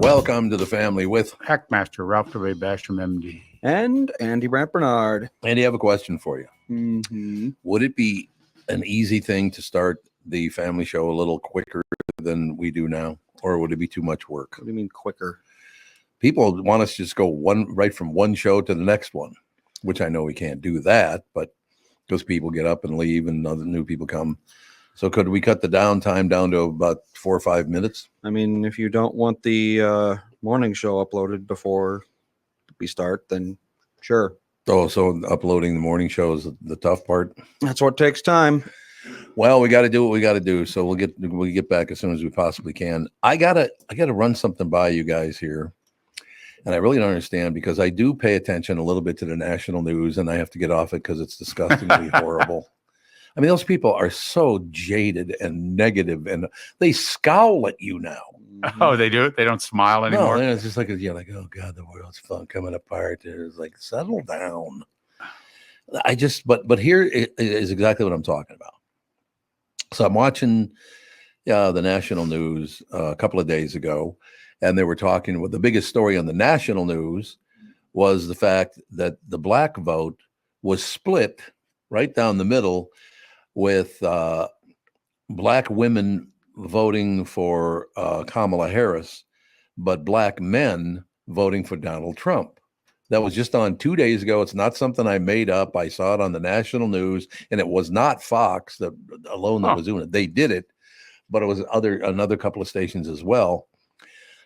Welcome to the family with Hackmaster Ralph W. Basham, MD. And Andy Brandt Bernard. Andy. I have a question for you. Mm-hmm. Would it be an easy thing to start the family show a little quicker than we do now, or would it be too much work? What do you mean quicker? People want us to just go right from one show to the next one, which I know we can't do that, but because people get up and leave and other new people come. So could we cut the downtime down to about 4 or 5 minutes? I mean, if you don't want the morning show uploaded before we start, then sure. Oh, so uploading the morning show is the tough part. That's what takes time. Well, we got to do what we got to do. So we'll get back as soon as we possibly can. I gotta run something by you guys here, and I really don't understand because I do pay attention a little bit to the national news, and I have to get off it because it's disgustingly horrible. I mean, those people are so jaded and negative, and they scowl at you now. Oh, they do? They don't smile anymore? No, it's just like, you're like, oh, God, the world's coming apart. It's like, settle down. But here is exactly what I'm talking about. So I'm watching the national news a couple of days ago, and they were talking with the biggest story on the national news was the fact that the black vote was split right down the middle with black women voting for Kamala Harris, but black men voting for Donald Trump. That was just on 2 days ago. It's not something I made up. I saw it on the national news, and it was not Fox that was doing it. They did it, but it was another couple of stations as well.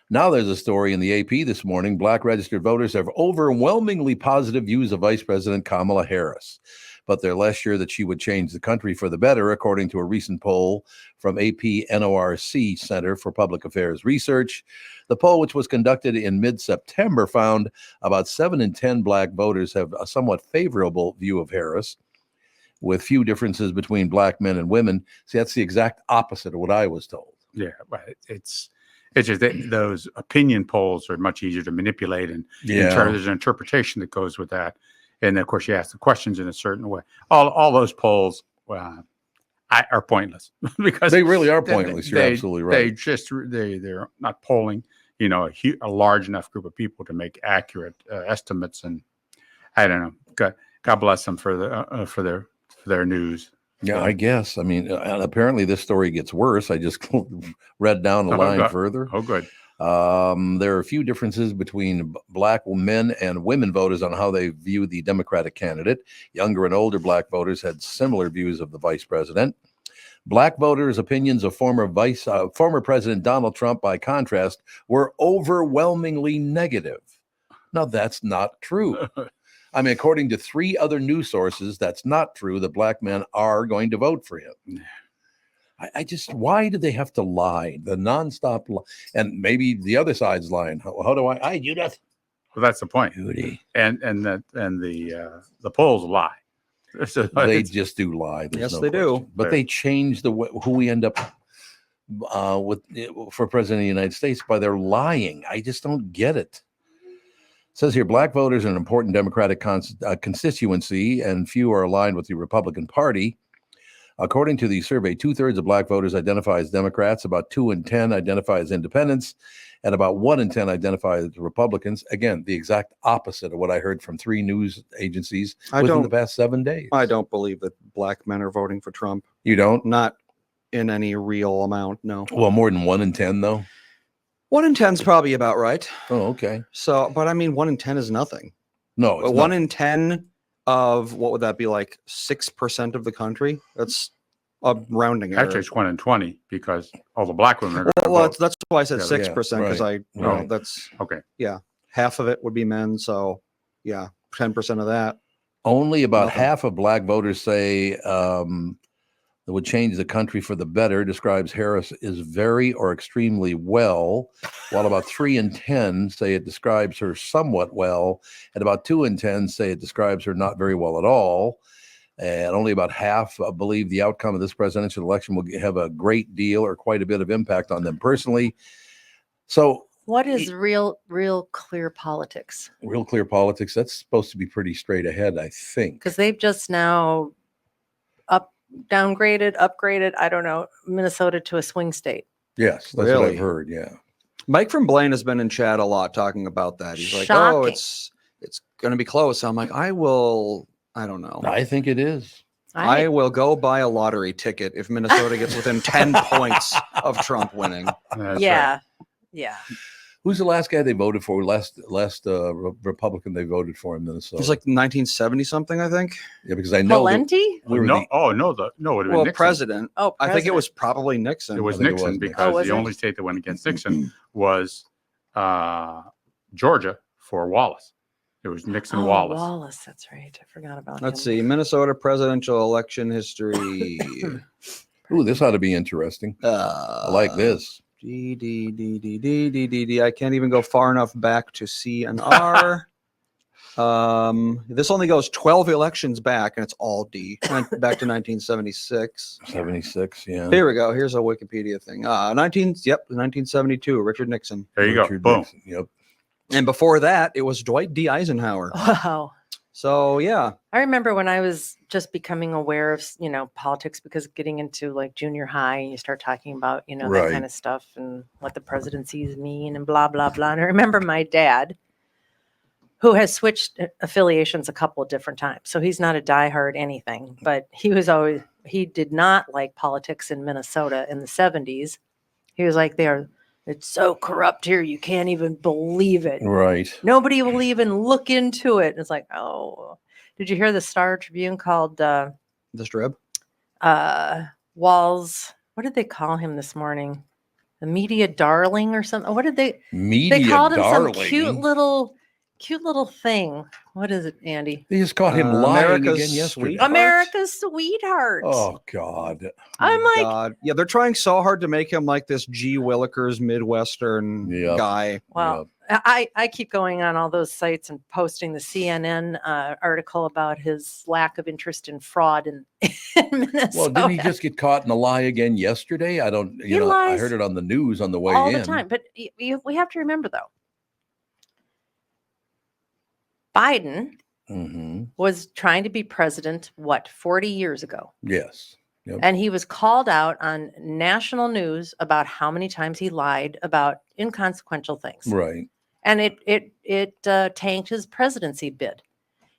Now there's a story in the AP this morning. Black registered voters have overwhelmingly positive views of Vice President Kamala Harris, but they're less sure that she would change the country for the better, according to a recent poll from AP NORC Center for Public Affairs Research. The poll, which was conducted in mid-September, found about 7 in 10 black voters have a somewhat favorable view of Harris, with few differences between black men and women. See, that's the exact opposite of what I was told. Yeah, right. It's just that those opinion polls are much easier to manipulate, and there's an interpretation that goes with that. And of course, you ask the questions in a certain way. All those polls are pointless because they really are pointless. You're absolutely right. They're not polling, a large enough group of people to make accurate estimates. And I don't know. God bless them for their news. Yeah, I guess. I mean, apparently this story gets worse. I just read down the line further. Oh, good. There are a few differences between black men and women voters on how they view the Democratic candidate. Younger and older black voters had similar views of the vice president. Black voters' opinions of former President Donald Trump, by contrast, were overwhelmingly negative. Now, that's not true. I mean, according to 3 other news sources, that's not true. The black men are going to vote for him. Why do they have to lie? The nonstop lie. And maybe the other side's lying. How do I, Judith? Well, that's the point. Judy. And the polls lie. So they just do lie. Yes, they do. But they change who we end up with for president of the United States by their lying. I just don't get it. It says here, black voters are an important Democratic constituency, and few are aligned with the Republican Party. According to the survey, 2/3 of black voters identify as Democrats, about 2 in 10 identify as independents, and about 1 in 10 identify as Republicans. Again, the exact opposite of what I heard from 3 news agencies within the past 7 days. I don't believe that black men are voting for Trump. You don't? Not in any real amount, no. Well, more than 1 in 10, though? 1 in 10 is probably about right. Oh, okay. So, but I mean, 1 in 10 is nothing. No, it's 1 in 10 of what would that be, like 6% of the country? That's a rounding error. Actually, it's 1 in 20 because all the black women are going to vote. That's why I said 6% because right. That's okay. Yeah, half of it would be men. So, yeah, 10% of that. Only about half of black voters say that would change the country for the better, describes Harris as very or extremely well, while about 3 in 10 say it describes her somewhat well, and about 2 in 10 say it describes her not very well at all. And only about half believe the outcome of this presidential election will have a great deal or quite a bit of impact on them personally. So what is real clear politics? Real clear politics, that's supposed to be pretty straight ahead, I think. Because they've just now downgraded, upgraded, I don't know, Minnesota to a swing state. Yes, that's what I've heard, yeah. Mike from Blaine has been in chat a lot talking about that. He's like, "Oh, Shocking. it's going to be close." I'm like, I don't know. I think it is. I will go buy a lottery ticket if Minnesota gets within 10 points of Trump winning. That's yeah. right. Yeah. Who's the last guy they voted for? Last Republican they voted for in Minnesota. He's like 1970 something, I think. yeah, because I know that Valenti? we were no, the- oh no, it would have been Well, Nixon. president. Oh, I think it president. was probably Nixon. It was I think it Nixon was Nixon. because Oh, was the it? only state that went against Nixon was Georgia for Wallace. It was Nixon Oh, Wallace. Wallace. That's right. I forgot about Let's him. see. Minnesota presidential election history. Ooh, this ought to be interesting. I like this. D. I can't even go far enough back to C and R. This only goes 12 elections back, and it's all D. Back to 1976. 76, yeah. Here we go. Here's a Wikipedia thing. 1972. Richard Nixon. There you go. Richard Boom. Nixon, yep. And before that, it was Dwight D. Eisenhower. Wow. So yeah, I remember when I was just becoming aware of, politics, because getting into like junior high, and you start talking about, that Right. kind of stuff and what the presidencies mean and blah, blah, blah. And I remember my dad, who has switched affiliations a couple of different times. So he's not a diehard anything, but he did not like politics in Minnesota in the 70s. He was like, it's so corrupt here. You can't even believe it. Right. Nobody will even look into it. And it's like, oh, did you hear the Star Tribune called the Strib. Walls? What did they call him this morning? The media darling or something? What did they Media called him darling. some cute little thing. What is it, Andy? They just caught him lying America's again yesterday. sweetheart. America's sweetheart. Oh, God. I'm My like, God. Yeah, they're trying so hard to make him like this G. Willikers Midwestern Yep. guy. well, I keep going on all those sites and posting the CNN article about his lack of interest in fraud in Minnesota. Well, didn't he just get caught in a lie again yesterday? I don't, He I lies heard it on the news on the way all in. the time? But we have to remember, though, Biden Mm-hmm. was trying to be president, 40 years ago? Yes. Yep. And he was called out on national news about how many times he lied about inconsequential things. Right. And it tanked his presidency bid.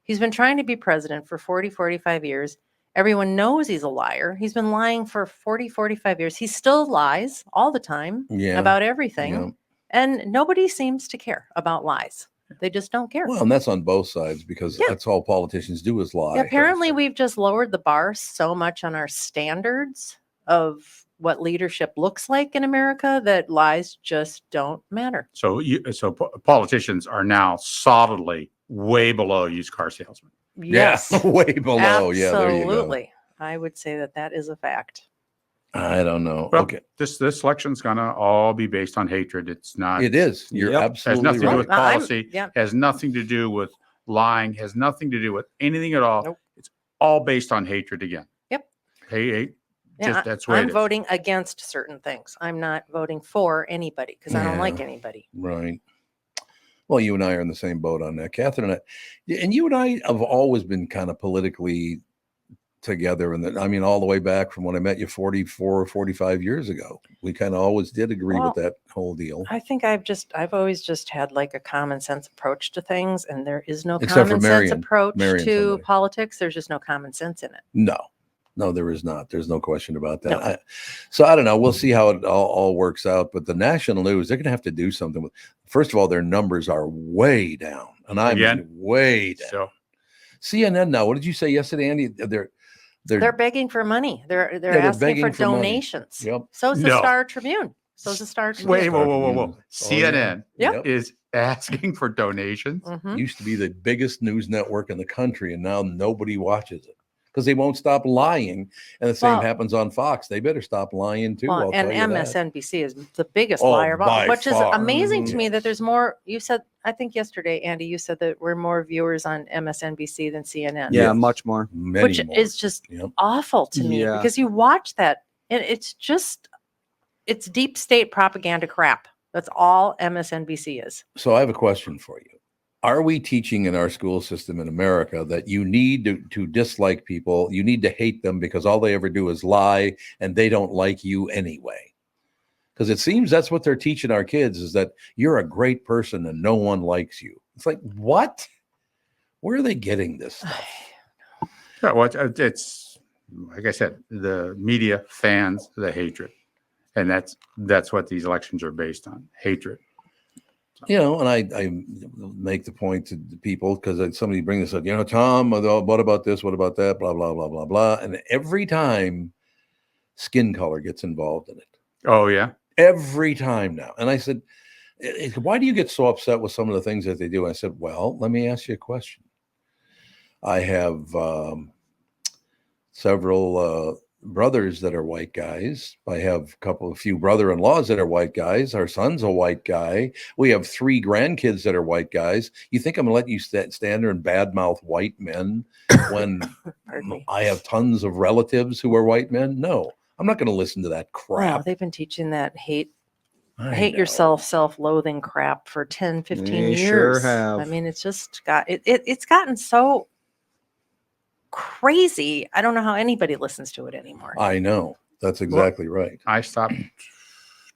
He's been trying to be president for 45 years. Everyone knows he's a liar. He's been lying for 45 years. He still lies all the time Yeah. about everything. Yeah. And nobody seems to care about lies. They just don't care. Well, and that's on both sides because Yeah. that's all politicians do is lie. Yeah, apparently, we've just lowered the bar so much on our standards of what leadership looks like in America that lies just don't matter. So politicians are now solidly way below used car salesmen. Yes, Yeah. Way below. Yeah. There you go. absolutely. I would say that is a fact. I don't know. Well, Okay. this election's gonna all be based on hatred. It's not. It is. You're Yep. Has absolutely nothing to do right. with I'm- policy. yeah. Has nothing to do with lying. Has nothing to do with anything at all. Nope. It's all based on hatred again. Yep. Hey, Yeah, just that's what I'm it is. voting against certain things. I'm not voting for anybody because I don't like Yeah. anybody. Right. Well, you and I are in the same boat on that, Catherine. And you and I have always been kind of politically together. And I mean, all the way back from when I met you 45 years ago, we kind of always did agree Well, with that whole deal. I think I've always just had like a common sense approach to things, and there is no Except for common sense Marion. approach Marion's to somebody. politics. There's just no common sense in it. No, there is not. There's no question about that. No. So I don't know. We'll see how it all works out. But the national news, they're going to have to do something with. First of all, their numbers are way down, and I mean Again? way down. So CNN now. What did you say yesterday, Andy? They're begging for money. They're they're asking begging for for money. donations. Yep. So's the No. Star Tribune. So's the Star Tribune. wait, whoa. Oh, yeah. CNN Yep. is asking for donations. Mhm. Used to be the biggest news network in the country, and now nobody watches it because they won't stop lying. And the same Well- happens on Fox. They better stop lying too. I'll And tell you that. MSNBC is the biggest Oh, liar of all, by which is far. amazing to me that Yes. there's more. You said, I think yesterday, Andy, you said that we're more viewers on MSNBC than CNN. Yeah, Yes. much more. Many which more. is just Yep. awful to me Yeah. because you watch that and it's deep state propaganda crap. That's all MSNBC is. So I have a question for you. Are we teaching in our school system in America that you need to dislike people? You need to hate them because all they ever do is lie and they don't like you anyway. Because it seems that's what they're teaching our kids, is that you're a great person and no one likes you. It's like, what? Where are they getting this stuff? Yeah, well, it's like I said, the media fans the hatred, and that's what these elections are based on, hatred. You know, and I make the point to the people, because somebody brings this up, you know, Tom, what about this? What about that? Blah, blah, blah, blah, blah. And every time skin color gets involved in it. Oh, yeah. Every time now. And I said, why do you get so upset with some of the things that they do? I said, well, let me ask you a question. I have several brothers that are white guys. I have a few brother-in-laws that are white guys. Our son's a white guy. We have 3 grandkids that are white guys. You think I'm gonna let you stand there and badmouth white men when I have tons of relatives who are white men? No, I'm not gonna listen to that crap. Oh, they've been teaching that hate I know. yourself, self-loathing crap for 10, 15 They years. sure have. I mean, it's just it's gotten so crazy. I don't know how anybody listens to it anymore. I know. That's exactly right. I stopped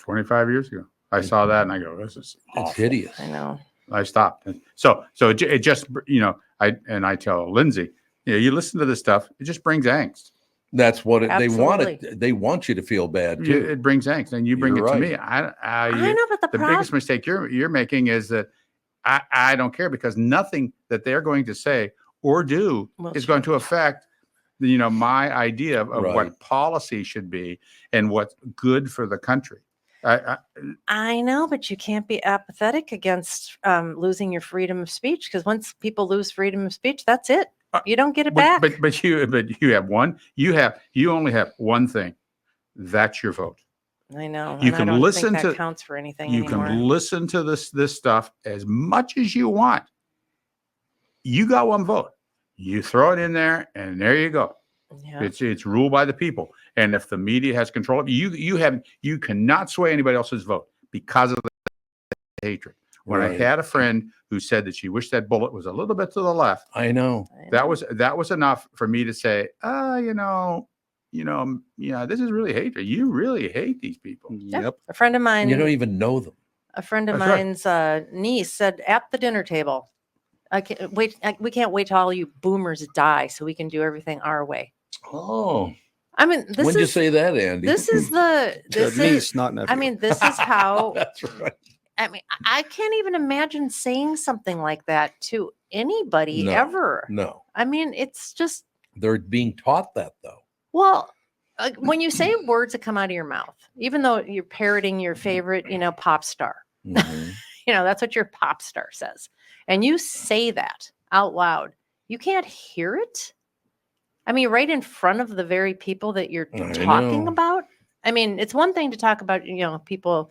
25 years ago. I saw that and I go, this is awful. It's hideous. I know. I stopped. So it just, you know, I tell Lindsay, you know, you listen to this stuff, it just brings angst. That's what they want. Absolutely. They want you to feel bad too. It brings angst, and you bring You're it to right. me. I know, but the the problem. biggest mistake you're making is that I don't care, because nothing that they're going to say or do Will is going to affect, you know, my idea of Right. what policy should be and what's good for the country. I know, but you can't be apathetic against losing your freedom of speech, because once people lose freedom of speech, that's it. You don't get it back. But you have one. You only have one thing. That's your vote. I know. You and can I don't listen think that to- counts for anything You anymore. can listen to this stuff as much as you want. You got one vote. You throw it in there, and there you go. Yeah. It's ruled by the people. And if the media has control of you, you cannot sway anybody else's vote because of the hatred. When I Right. had a friend who said that she wished that bullet was a little bit to the left, I know. that was enough for me to say, this is really hatred. You really hate these people. Yep. A friend of mine, And you don't even know them. a friend of That's right. mine's niece said at the dinner table, "I can't wait. We can't wait till all you boomers die so we can do everything our way." Oh, I mean, this when did you is say that, Andy? this is the this is. Niece, not nephew. I mean, this is how. That's right. I mean, I can't even imagine saying something like that to anybody No. ever. No, I mean, it's just, they're being taught that though. well, when you say words that come out of your mouth, even though you're parroting your favorite, pop star, Mhm. that's what your pop star says. And you say that out loud, you can't hear it. I mean, right in front of the very people that you're I talking know. about. I mean, it's one thing to talk about, people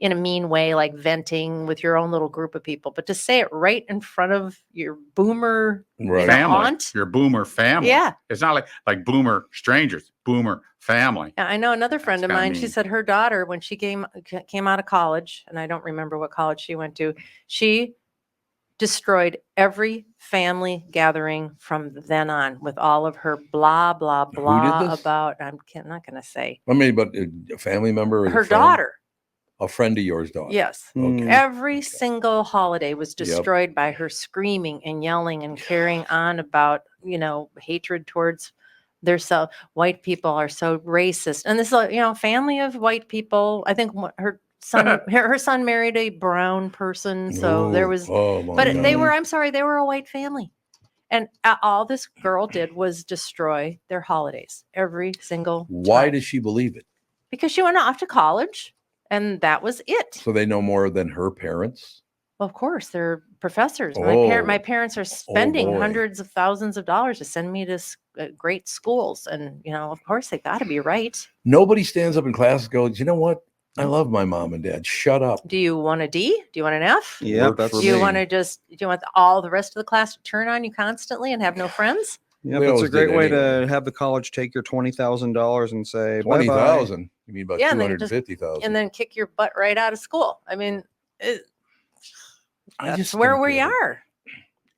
in a mean way, like venting with your own little group of people, but to say it right in front of your boomer Right. Family, aunt. your boomer family. Yeah. It's not like boomer strangers, boomer family. I know another friend That's of kinda mine, she mean. said her daughter, when she came out of college, and I don't remember what college she went to, she destroyed every family gathering from then on with all of her blah, blah, Who did blah this? about, not going to say, I mean, but a family member, or her a friend? daughter. A friend of yours, daughter. Yes. Okay. Every Okay. single holiday was destroyed by her screaming and yelling and carrying on about, hatred towards their self. White people are so racist. And this is, family of white people. I think her son, her son married a brown person. So there Ooh, was, oh my but they God. were, I'm sorry, they were a white family. And all this girl did was destroy their holidays every single Why time. does she believe it? Because she went off to college and that was it. So they know more than her parents? Well, of course, they're professors. Oh. My parents are spending boy. hundreds of thousands of dollars to send me to great schools. And, of course, they got to be right. Nobody stands up in class and goes, you know what? I love my mom and dad. Shut up. Do you want a D? Do you want an F? Yep, Works that's for Do you me. want to do you want all the rest of the class to turn on you constantly and have no friends? Yep, We that's a always great did way anyway. to have the college take your $20,000 and say bye-bye. 20,000. You mean about Yeah, and then just- 250,000? And then kick your butt right out of school. I mean, I that's just where don't we get it. are.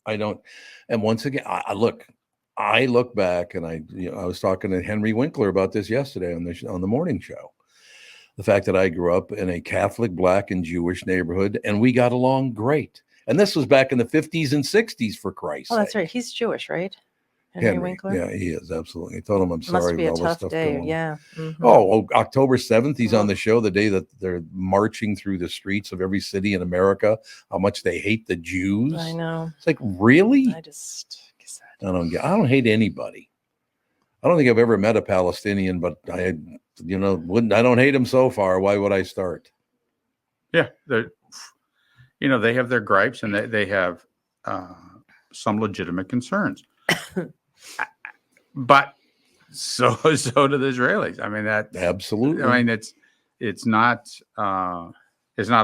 I don't. And once again, I look back, and I was talking to Henry Winkler about this yesterday on the morning show. the fact that I grew up in a Catholic, Black, and Jewish neighborhood, and we got along great. And this was back in the 50s and 60s, for Christ's Oh, that's sake. right. He's Jewish, right? Henry Henry, Winkler. yeah, he is absolutely. I told him I'm Must sorry be with a all this tough stuff day. going on. Yeah. Mhm. Oh, October 7th, he's on Oh. the show the day that they're marching through the streets of every city in America, how much they hate the Jews. I know. It's like, really? I just. I don't hate anybody. I don't think I've ever met a Palestinian, but I don't hate them so far. Why would I start? Yeah, they have their gripes and they have some legitimate concerns, but so do the Israelis. I mean that Absolutely. I mean it's not a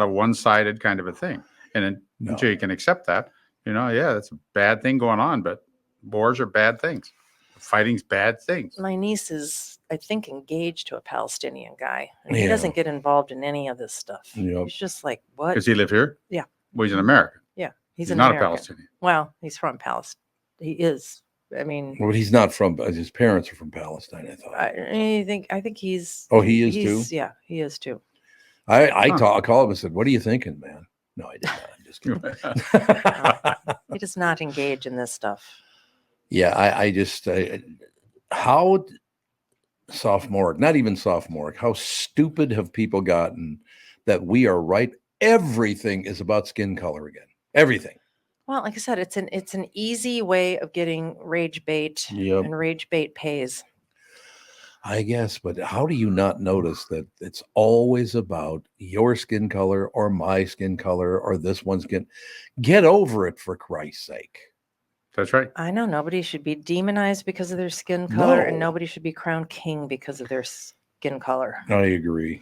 one-sided kind of a thing, and until you can accept that, that's a bad thing going on. But wars are bad things. Fighting's bad things. My niece is, I think, engaged to a Palestinian guy, and he doesn't get involved in any of this stuff. Yep. He's just like, what? Does he live here? Yeah. Well, he's an American. Yeah, he's not American. a Palestinian. Well, he's from Palestine. He is. I mean, Well, he's not from. His parents are from Palestine, I thought. I think he's. Oh, he is too? Yeah, he is too. I called him and said, "What are you thinking, man?" No, I did not. I'm just kidding. He does not engage in this stuff. Yeah, how sophomoric, not even sophomoric, how stupid have people gotten that we are right? Everything is about skin color again. Everything. Well, like I said, it's an easy way of getting rage bait, Yep. and rage bait pays. I guess, but how do you not notice that it's always about your skin color or my skin color or this one's skin? Get over it, for Christ's sake. That's right. I know nobody should be demonized because of their skin color, and No. nobody should be crowned king because of their skin color. I agree.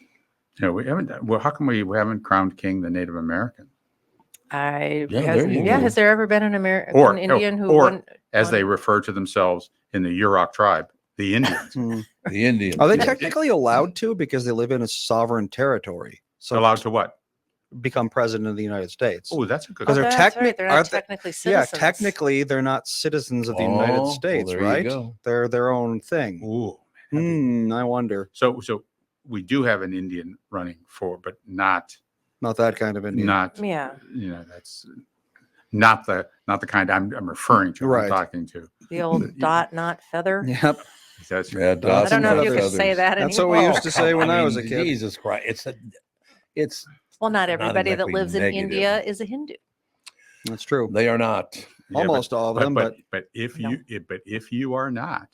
We haven't. Well, how come we haven't crowned king the Native American? Has there ever been an American Indian who won, as they refer to themselves in the Yurok tribe, the Indians? The Indians. Are they yeah. technically allowed to, because they live in a sovereign territory? So Allowed to what? become president of the United States. Oh, that's a good. Because Oh, they're that's right. They're not aren't they- technically Yeah, citizens. technically they're not citizens of the Oh, United well, States, there you right? go. They're their own thing. Ooh. I wonder. So we do have an Indian running for, but not Not that kind of Indian. Yeah, that's not the kind I'm referring to. Right. I'm talking to. the old dot, not feather. Yep. That's Yeah, I dots don't know and if you could feathers. say that That's anymore. what we used to say come when on, I was a kid. Jesus Christ. It's Well, not everybody that exactly lives in negative. India is a Hindu. That's true. they are not. Almost all of them, but if you are not,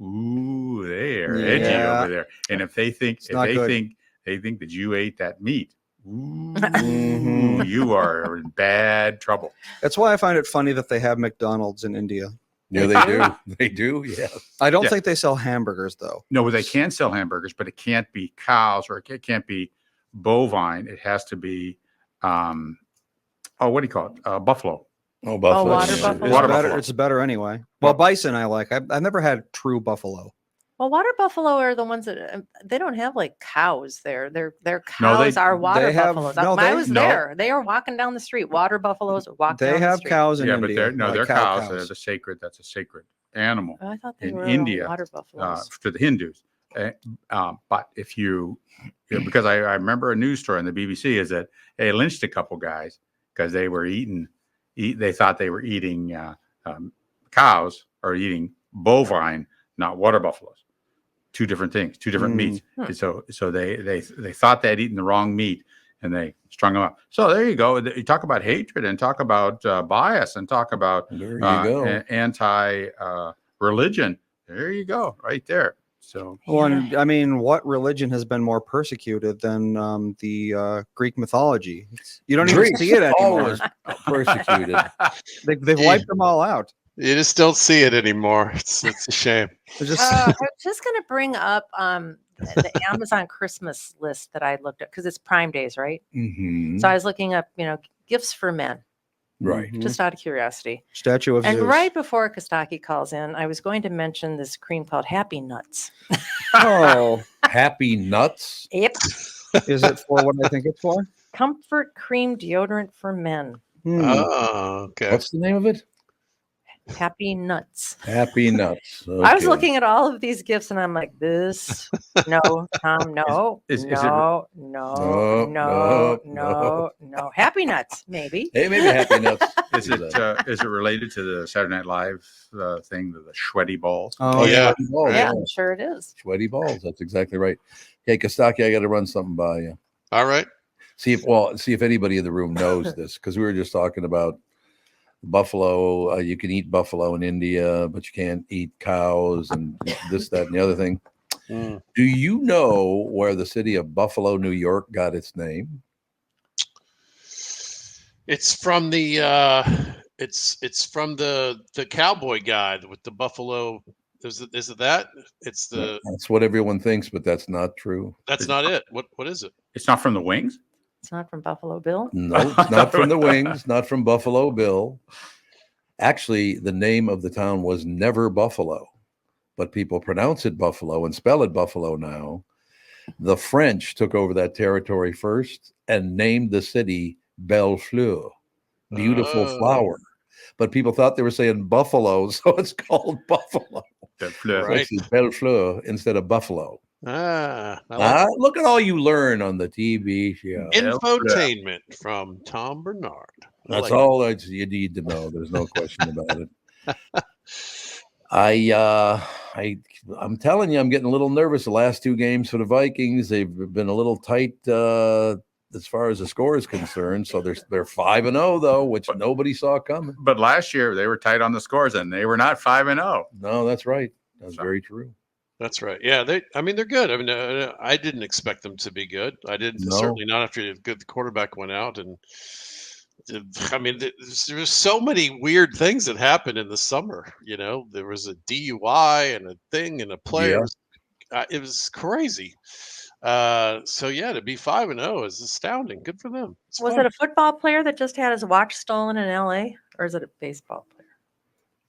ooh, they are edgy Yeah. over there. And if they think not good. think that you ate that meat, ooh, Mhm. you are in bad trouble. that's why I find it funny that they have McDonald's in India. Yeah, they do. They do. Yeah. I don't Yeah. think they sell hamburgers though. No, they can sell hamburgers, but it can't be cows or it can't be bovine. It has to be, what do you call it? Buffalo. Oh, buffalo. water yeah. buffalo? It's Water better. buffalo. It's better anyway. Well, bison I like. I've never had true buffalo. Well, water buffalo are the ones that they don't have like cows there. Their No, cows are water they have- buffaloes. no, When I they- was No. there, they are walking down the street. Water buffaloes are walking They down the have street. cows in Yeah, but India. they're like cows. cows. That's a sacred animal Oh, I thought they in were India, water buffaloes. to the Hindus. But if because I remember a news story on the BBC is that they lynched a couple guys because they were they thought they were eating cows or eating bovine, not water buffaloes. Two different things, two different meats. And so they thought they had eaten the wrong meat and they strung them up. So there you go. You talk about hatred and talk about bias and talk about There you go. anti religion. There you go, right there. So Well, and, I mean, what religion has been more persecuted than the Greek mythology? You don't even Greeks see it anymore. always persecuted. They've wiped them all out. You just don't see it anymore. It's a shame. They're just I was just going to bring up the Amazon Christmas list that I looked at because it's Prime Days, right? Mhm. So I was looking up, gifts for men, Right. Mhm. just out of curiosity. Statue of And Zeus. right before Kostaki calls in, I was going to mention this cream called Happy Nuts. Oh, Happy nuts. Yep. is it for what I think it's for? Comfort cream deodorant for men. Hmm. Oh, okay. What's the name of it? Happy nuts. Happy nuts. I was Okay. looking at all of these gifts and I'm like, this, no, Tom, no, is it- no, No, no, no, no. no, no. Happy nuts, maybe. Hey, maybe happy nuts. Is it related to the Saturday Night Live thing, the sweaty balls? Oh, yeah. Sweaty balls, Yeah, I'm sure it is. Sweaty balls. That's exactly right. Hey, Kostaki, I got to run something by you. All right. See if anybody in the room knows this, because we were just talking about buffalo. You can eat buffalo in India, but you can't eat cows and this, that, and the other thing. Mm. Do you know where the city of Buffalo, New York, got its name? It's from the it's from the cowboy guy with the buffalo. Is it that? It's the That's what everyone thinks, but that's not true. that's not it. What is it? It's not from the Wings. It's not from Buffalo Bill. No, it's not from the Wings, not from Buffalo Bill. Actually, the name of the town was never Buffalo, but people pronounce it Buffalo and spell it Buffalo now. The French took over that territory first and named the city Bellefleur, beautiful Oh. flower. But people thought they were saying buffalo, so it's called Buffalo. The Right. So it's Bellefleur instead of Buffalo. I like Look at all you learn on the TV show. infotainment from Tom Bernard. I That's like all that you need to know. There's no question about it. I'm telling you, I'm getting a little nervous. The last two games for the Vikings, they've been a little tight as far as the score is concerned. So they're 5-0 though, which nobody saw coming. But last year they were tight on the scores, and they were not 5-0. No, that's right. That's very true. That's right. Yeah, they're good. I mean, I didn't expect them to be good. I didn't No. certainly not after the good quarterback went out. And I mean, there was so many weird things that happened in the summer. You know, there was a DUI and a thing and a player. It was crazy. So yeah, to be 5-0 is astounding. Good for them. It's Was fun. it a football player that just had his watch stolen in LA? Or is it a baseball player?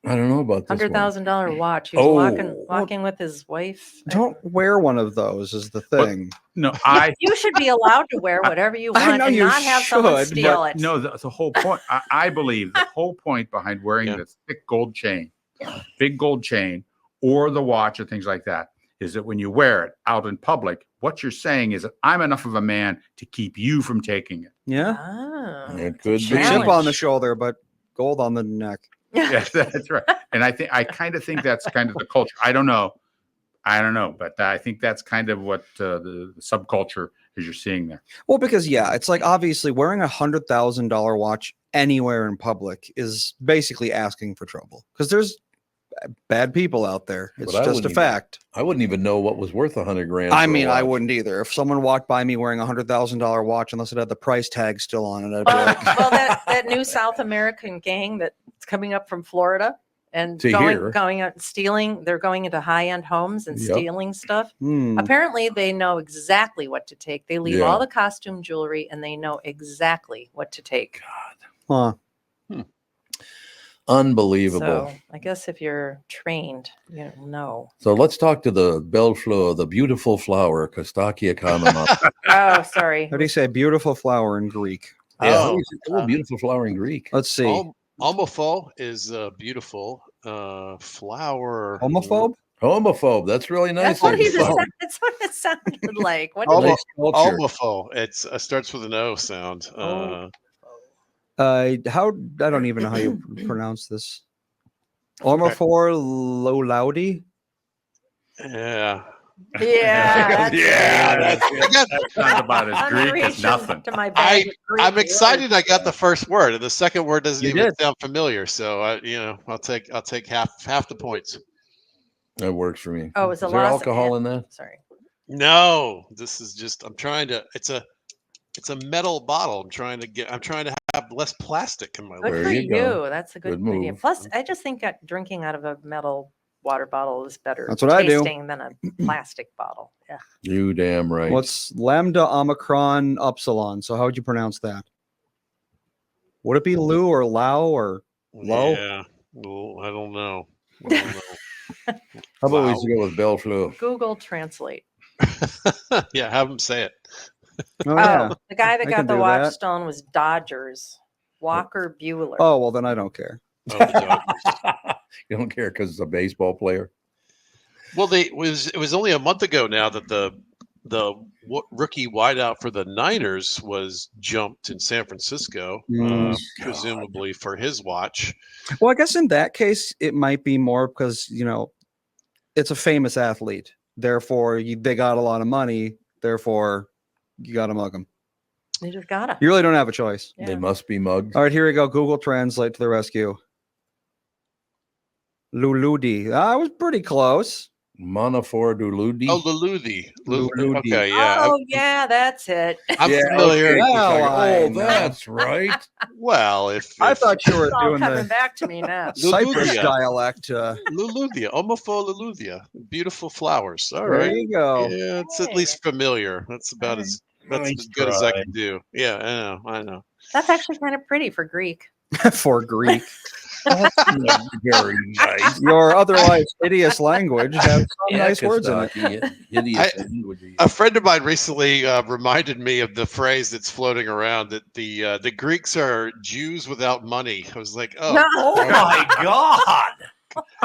I don't know about this one. $100,000 watch. He was Oh. walking with his wife. Don't wear one of those is the thing. No, You should be allowed to wear whatever you I want know and you not have someone should, steal it. no, the whole point. I believe the whole point behind wearing Yeah. the thick gold chain, big gold chain, or the watch or things like that is that when you wear it out in public, what you're saying is that I'm enough of a man to keep you from taking it. Yeah. Ah, It it's a could be. Chip challenge. on the shoulder, but gold on the neck. Yes, that's right. And I kind of think that's kind of the culture. I don't know, but I think that's kind of what the subculture is you're seeing there. Well, because it's like obviously wearing $100,000 watch anywhere in public is basically asking for trouble because there's bad people out there. It's But I just a wouldn't fact. I wouldn't even know what was worth $100,000. I for a mean, I watch. wouldn't either. If someone walked by me wearing $100,000 watch, unless it had the price tag still on it, I'd be like, Well, that new South American gang that's coming up from Florida and To here. going out and stealing, they're going into high-end homes and Yep. stealing stuff. hmm. Apparently, they know exactly what to take. They leave Yeah. all the costume jewelry and they know exactly what to take. Huh. Unbelievable. So I guess if you're trained, you know. So let's talk to the Bellefleur, the beautiful flower, Kostakia Kamama. Oh, sorry. How do you say beautiful flower in Greek? Oh, Beautiful flower in Greek. Let's see. Homophobe is a beautiful flower. Homophobe? Homophobe. That's really nice. That's what he there. just said. That's what it sounded like. What Homo- did Nice culture. Homophobe. It's starts with an O sound. Oh. How I don't even know how you pronounce this. Ormophore Lolaudi? Yeah. Yeah. Yeah, that's it. That sounds about as I'm Greek reaching as nothing. to my bag of Greek I'm excited. words. I got the first word, and the second word doesn't You even did. sound familiar. So I'll take half the points. That works for me. Oh, it's a Is there Los alcohol An- in that? Sorry. No, this is just. I'm trying to. It's a metal bottle. I'm trying to have less plastic in my Good life. There for you you. go. That's a good, Good idea. move. Plus, I just think that drinking out of a metal water bottle is better That's what I do. tasting than a plastic bottle. Yeah. You damn right. What's Lambda Omicron Upsilon? So how would you pronounce that? Would it be Lou or Lao or Low? Yeah. Well, I don't know. How about Wow. we go with Bellefleur? Google Translate. Yeah, have them say it. Oh, yeah. The guy that I got can the do watch that. stone was Dodgers. Walker Bueller. Oh, well, then I don't care. Oh, the Dodgers. You don't care because it's a baseball player. Well, it was only a month ago now that the rookie wideout for the Niners was jumped in San Francisco, Mm. presumably for his watch. Well, I guess in that case, it might be more because, it's a famous athlete. Therefore, they got a lot of money. Therefore, you got to mug them. You just gotta. You really don't have a choice. Yeah. They must be mugged. All right, here we go. Google Translate to the rescue. Luludi. I was pretty close. Monophorduludi. Oh, Luludi. Luludi. Okay, yeah. Oh, yeah, that's it. I'm Yeah, familiar. okay. Now I Oh, know. that's right. Well, I thought you were It's all doing coming the back to me now. Cyprus Luludia. dialect. Luludia, Omopho Luludia, beautiful flowers. All There right, you go. yeah, it's at Hey. least familiar. That's about Alright. that's Nice as good as I try. can do. Yeah, I know. That's actually kind of pretty for Greek. For Greek. That's not very nice. Your otherwise hideous language has some Yeah, nice words in it. Kostaki, hideous language. A friend of mine recently reminded me of the phrase that's floating around that the Greeks are Jews without money. I was like, oh, No. Oh my God!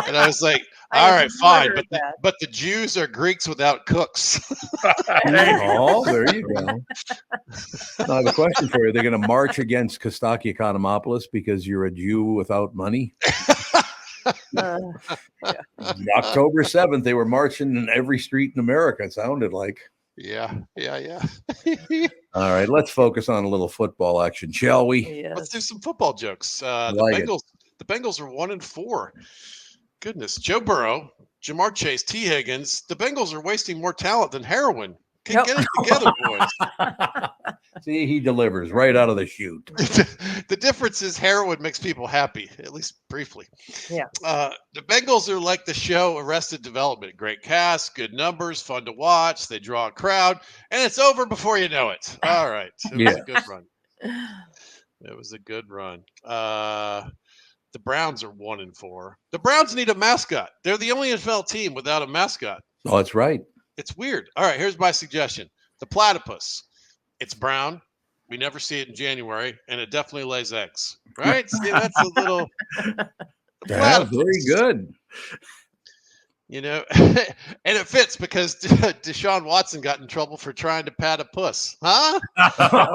and I was like, I all had right, fine, wondered that. but the Jews are Greeks without cooks. Oh, there you go. Now, I have a question for you. They're going to march against Kostaki Economopoulos because you're a Jew without money? Uh, October 7th, they were marching in every street in America, it sounded like. Yeah. All right, let's focus on a little football action, shall we? Let's yes. do some football jokes. like it. The Bengals are 1-4. Goodness, Joe Burrow, Jamar Chase, T. Higgins. The Bengals are wasting more talent than heroin. Yep. Get it together, boys. See, he delivers right out of the chute. The difference is heroin makes people happy, at least briefly. Yeah. The Bengals are like the show Arrested Development. Great cast, good numbers, fun to watch. They draw a crowd, and it's over before you know it. All right. It was a good run. It was a good run. The Browns are 1-4. The Browns need a mascot. They're the only NFL team without a mascot. Oh, that's right. It's weird. All right, here's my suggestion. The platypus. It's brown. We never see it in January, and it definitely lays eggs. Right? See, that's a little Yeah, very good. and it fits because Deshaun Watson got in trouble for trying to pat a puss. Huh? Oh,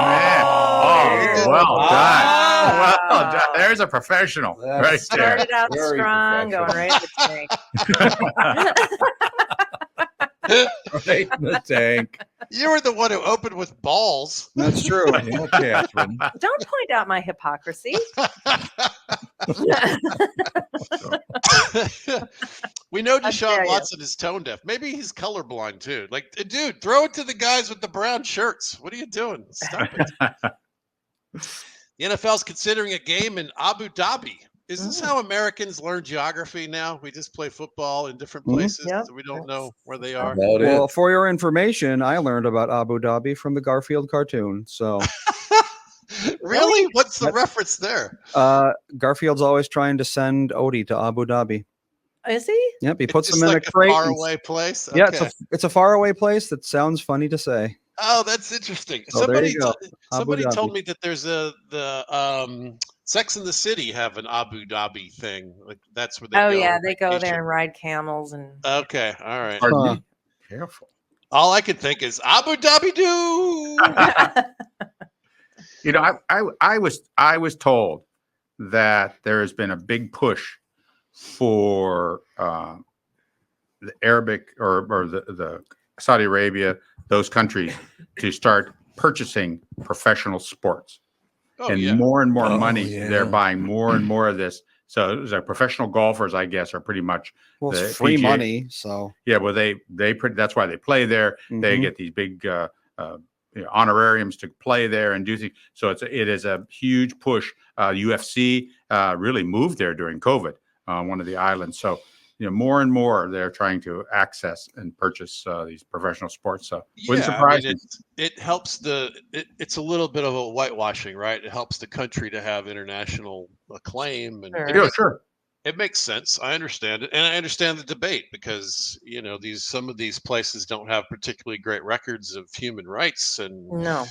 man. Oh, well done. Wow. Well done. There's a professional That's right there. Started out Very strong, going right in the tank. Right in the tank. You were the one who opened with balls. That's true. Well, Catherine. Don't point out my hypocrisy. We know How dare Deshaun you. Watson is tone deaf. Maybe he's colorblind too. Like, dude, throw it to the guys with the brown shirts. What are you doing? Stop it. The NFL's considering a game in Abu Dhabi. Is this how Americans learn geography now? We just play football in different places. Yep. So we don't know where they are. About Well, it. for your information, I learned about Abu Dhabi from the Garfield cartoon. So Really? What's the reference there? Garfield's always trying to send Odie to Abu Dhabi. Is he? Yep, he It's puts just them in like a crate. faraway place. Yeah, Okay. it's a faraway place that sounds funny to say. Oh, that's interesting. Oh, there you go. Somebody Abu told Dhabi. me that there's the Sex and the City have an Abu Dhabi thing. Like that's where they Oh go. yeah, on they go there vacation. and ride camels and. Okay, all right. Pardon Huh. me? Careful. All I could think is Abu Dhabi do. You know, I was told that there has been a big push for the Arabic or the Saudi Arabia, those countries, to start purchasing professional sports. Oh And yeah. more and more Oh, money. yeah. They're buying more and more of this. So it was like professional golfers, I guess, are pretty much Well, the it's free PGA money, so Yeah, well, that's why they play there. They Mhm. get these big honorariums to play there and do things. So it is a huge push. UFC really moved there during COVID on one of the islands. So more and more they're trying to access and purchase these professional sports. So wouldn't Yeah, surprise I mean, me. it helps it's a little bit of a whitewashing, right? It helps the country to have international acclaim and Sure. Yeah, sure. It makes sense. I understand it, and I understand the debate because some of these places don't have particularly great records of human rights and No,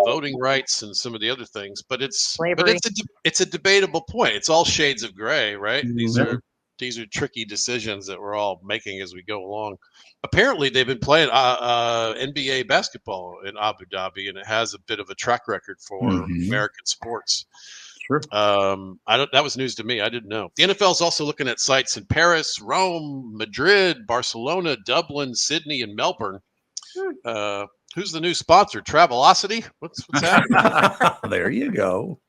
voting rights and some of the other things. But slavery. it's a debatable point. It's all shades of gray, right? These Mhm. are tricky decisions that we're all making as we go along. Apparently, they've been playing NBA basketball in Abu Dhabi, and it has a bit of a track record for Mhm. American sports. Sure. That was news to me. I didn't know. The NFL is also looking at sites in Paris, Rome, Madrid, Barcelona, Dublin, Sydney, and Melbourne. Who's the new sponsor? Travelocity? What's happening? There you go.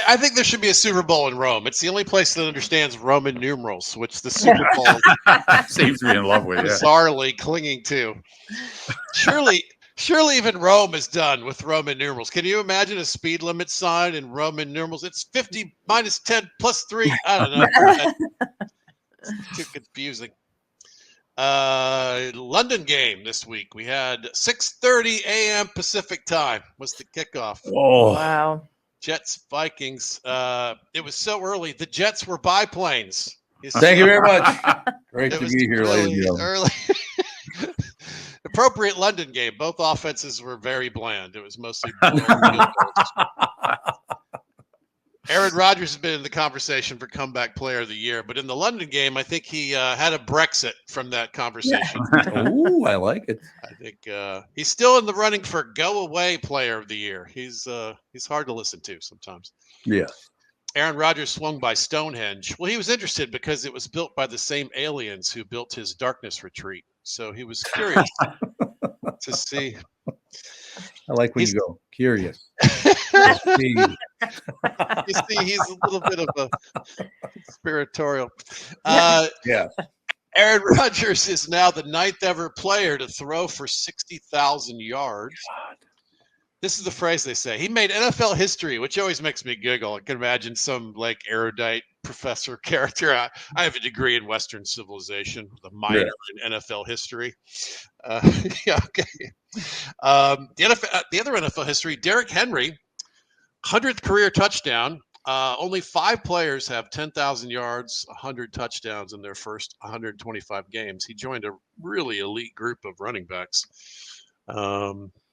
I think there should be a Super Bowl in Rome. It's the only place that understands Roman numerals, which the Super Bowl Seems to be in love with it. bizarrely clinging to. Surely even Rome is done with Roman numerals. Can you imagine a speed limit sign in Roman numerals? It's 50 minus 10 plus 3. I don't know. That's too confusing. London game this week. We had 6:30 a.m. Pacific time was the kickoff. Oh, Wow. Jets Vikings. It was so early. The Jets were biplanes. thank you very much. Great It to was be here, ladies and really gentlemen. early. Appropriate London game. Both offenses were very bland. It was mostly blown field goals. Aaron Rodgers has been in the conversation for comeback player of the year, but in the London game, I think he had a Brexit from that conversation. Oh, I like it. I think he's still in the running for go away player of the year. He's hard to listen to sometimes. Yes. Aaron Rodgers swung by Stonehenge. Well, he was interested because it was built by the same aliens who built his darkness retreat. So he was curious to see. I like when you go curious. You see, he's a little bit of a conspiratorial. Yeah. Aaron Rodgers is now the 9th ever player to throw for 60,000 yards. God. This is the phrase they say. He made NFL history, which always makes me giggle. I can imagine some like erudite professor character. I have a degree in Western civilization, with a minor in NFL history. Yeah, okay. The other NFL history, Derrick Henry, 100th career touchdown. Only 5 players have 10,000 yards, 100 touchdowns in their first 125 games. He joined a really elite group of running backs.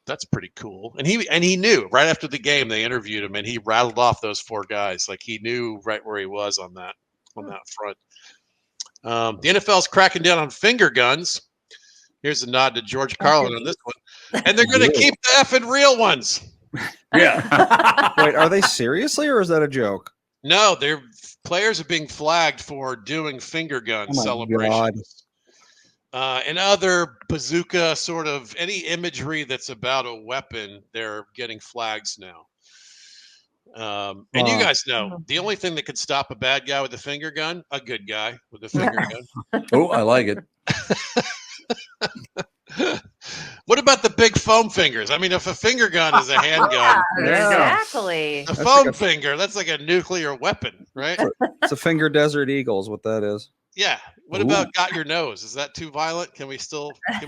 That's pretty cool. And he knew right after the game, they interviewed him and he rattled off those 4 guys. Like he knew right where he was on that front. The NFL's cracking down on finger guns. Here's a nod to George Carlin on this one. And they're going to keep the effing real ones. Yeah. Wait, are they seriously, or is that a joke? No, their players are being flagged for doing finger gun Oh my celebrations. And other bazooka sort of any imagery that's about a weapon, they're getting flags now. And you guys know the only thing that could stop a bad guy with a finger gun, a good guy with a finger gun. Oh, I like it. What about the big foam fingers? I mean, if a finger gun is a handgun, Exactly. the foam finger, that's like a nuclear weapon, right? It's a finger Desert Eagles, what that is. Yeah. What about got your nose? Is that too violent? Can we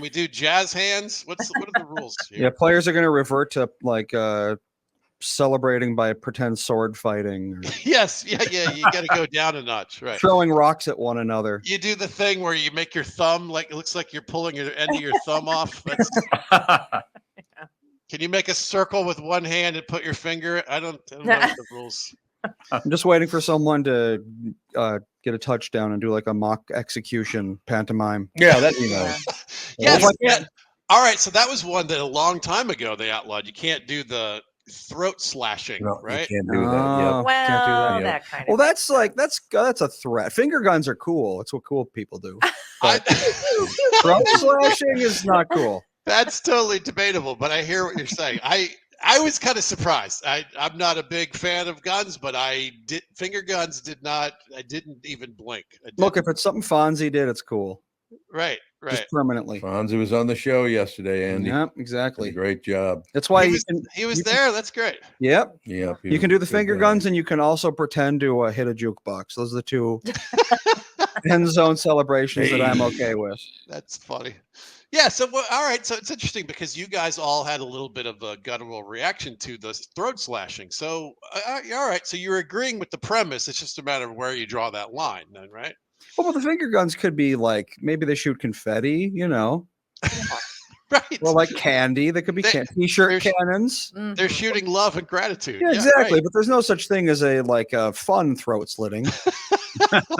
do jazz hands? What are the rules here? Yeah, players are going to revert to like celebrating by pretend sword fighting. Or Yes. Yeah. You got to go down a notch, right? throwing rocks at one another. You do the thing where you make your thumb like it looks like you're pulling your end of your thumb off. Can you make a circle with one hand and put your finger? I don't know what the rules. I'm just waiting for someone to get a touchdown and do like a mock execution pantomime. Yeah, that'd be nice. Yes. Yeah. All right. So that was one that a long time ago they outlawed. You can't do the throat slashing, No, right? you can't do that. Yeah. Oh, Well, can't do that. Yeah. that kind of. Well, that's like that's a threat. Finger guns are cool. It's what cool people do. Throat slashing is not cool. That's totally debatable, but I hear what you're saying. I was kind of surprised. I'm not a big fan of guns, but finger guns I didn't even blink. Look, if it's something Fonzie did, it's cool. Right. Just permanently. Fonzie was on the show yesterday, Andy. Yep, Did a exactly. great job. That's why He was there. That's great. Yep. Yeah. You can do the finger guns, and you can also pretend to hit a jukebox. Those are the 2 end zone celebrations that I'm okay with. That's funny. Yeah. So, well, all right. So it's interesting because you guys all had a little bit of a guttural reaction to the throat slashing. So, all right. So you're agreeing with the premise. It's just a matter of where you draw that line, then, right? Well, but the finger guns could be like maybe they shoot confetti, Right. or like candy. They could be They- t-shirt they're sh- cannons. They're shooting love and gratitude. Yeah, exactly. Right. But there's no such thing as a fun throat slitting.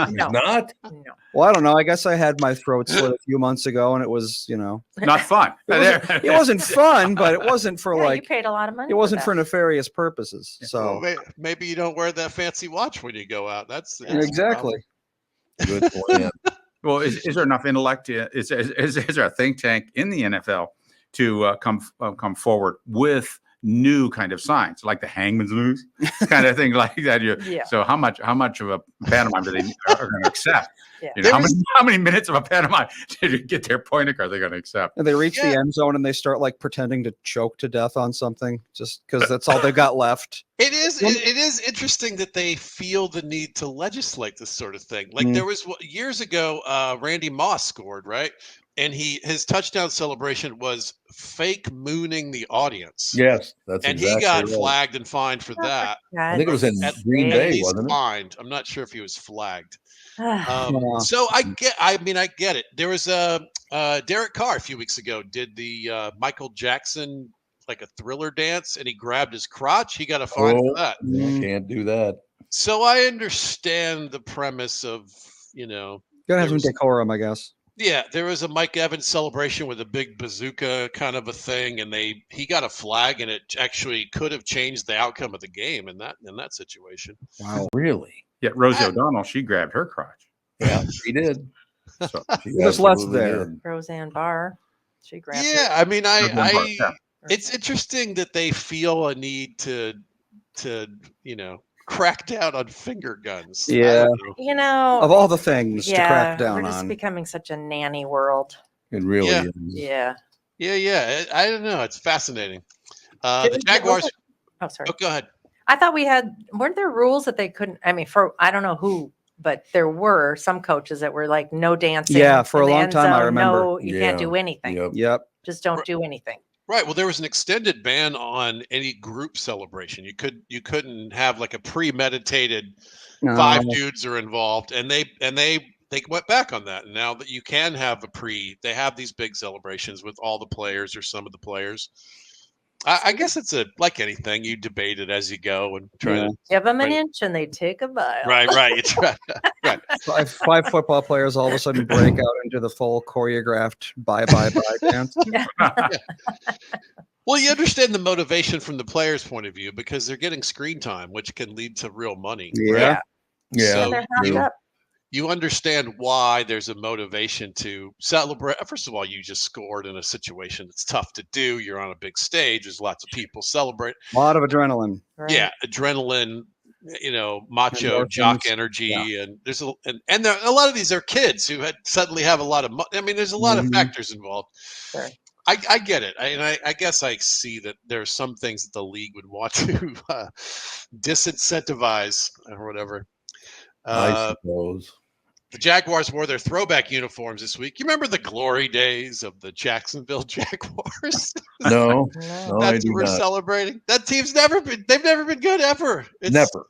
No. Not. No. Well, I don't know. I guess I had my throat slit a few months ago, and it was, Not fun. it wasn't fun, but it wasn't for Yeah, you paid a lot of money. it wasn't for that. nefarious purposes. So Well, maybe you don't wear that fancy watch when you go out. That's the exactly. Good plan. Well, is there enough intellect? Is there a think tank in the NFL to come forward with new kind of signs, like the hangman's noose kind of thing, like that? Yeah. So how much of a pantomime do they are going to accept? Yeah. How many minutes of a pantomime did you get their point are they going to accept? And they reach Yeah. the end zone and they start like pretending to choke to death on something just because that's all they've got left. It is interesting that they feel the need to legislate this sort of thing. Like there was years ago, Randy Moss scored, right? And his touchdown celebration was fake mooning the audience. Yes, that's And exactly he got right. flagged and fined for that. I think it was in At Green Bay, least wasn't it? fined. I'm not sure if he was flagged. Yeah. So I get it. There was Derek Carr a few weeks ago did the Michael Jackson like a Thriller dance, and he grabbed his crotch. He got a fine for that. You can't do that. So I understand the premise of Gotta have there some was- decorum, I guess. yeah, there was a Mike Evans celebration with a big bazooka kind of a thing, and he got a flag, and it actually could have changed the outcome of the game in that situation. Wow. Really? Yet Rosie O'Donnell, she grabbed her crotch. Yeah, she did. So She There's less absolutely there. did. Roseanne Barr. She grabbed Yeah, I mean, Yeah. it's interesting that they feel a need to crack down on finger guns. I Yeah. don't know. You know, Of all the things to yeah, crack we're down just on. becoming such a nanny world. It really Yeah. is. Yeah. Yeah. I don't know. It's fascinating. The Didn't- Jaguars. Oh, sorry. Oh, go ahead. I thought weren't there rules that they couldn't, I mean, I don't know who, but there were some coaches that were like, no dancing. Yeah, for in a the long end time, I zone, remember. No, you can't Yeah. do anything. Yep. Yep. Just don't do anything. Right. Well, there was an extended ban on any group celebration. You couldn't have like a premeditated No. 5 dudes are involved, and they went back on that. And now that you can have they have these big celebrations with all the players or some of the players. I guess it's like anything, you debate it as you go and try to. Give them an Right. inch and they take a mile. Right. It's right. Five football players all of a sudden break out into the full choreographed bye dance. Well, you understand the motivation from the players' point of view because they're getting screen time, which can lead to real money. Yeah. Yeah. So They're hopped true. up. you understand why there's a motivation to celebrate. First of all, you just scored in a situation that's tough to do. You're on a big stage. There's lots of people celebrate. A lot of adrenaline. Right. Yeah, adrenaline, macho Endorphins. jock energy, and there's a lot of these are kids who suddenly have a lot of money. I mean, there's a lot of factors involved. Sure. I get it, I guess I see that there are some things that the league would want to disincentivize or whatever. I suppose. The Jaguars wore their throwback uniforms this week. You remember the glory days of the Jacksonville Jaguars? No, No. no, I That's do what we're not. celebrating. That team's they've never been good ever. Never.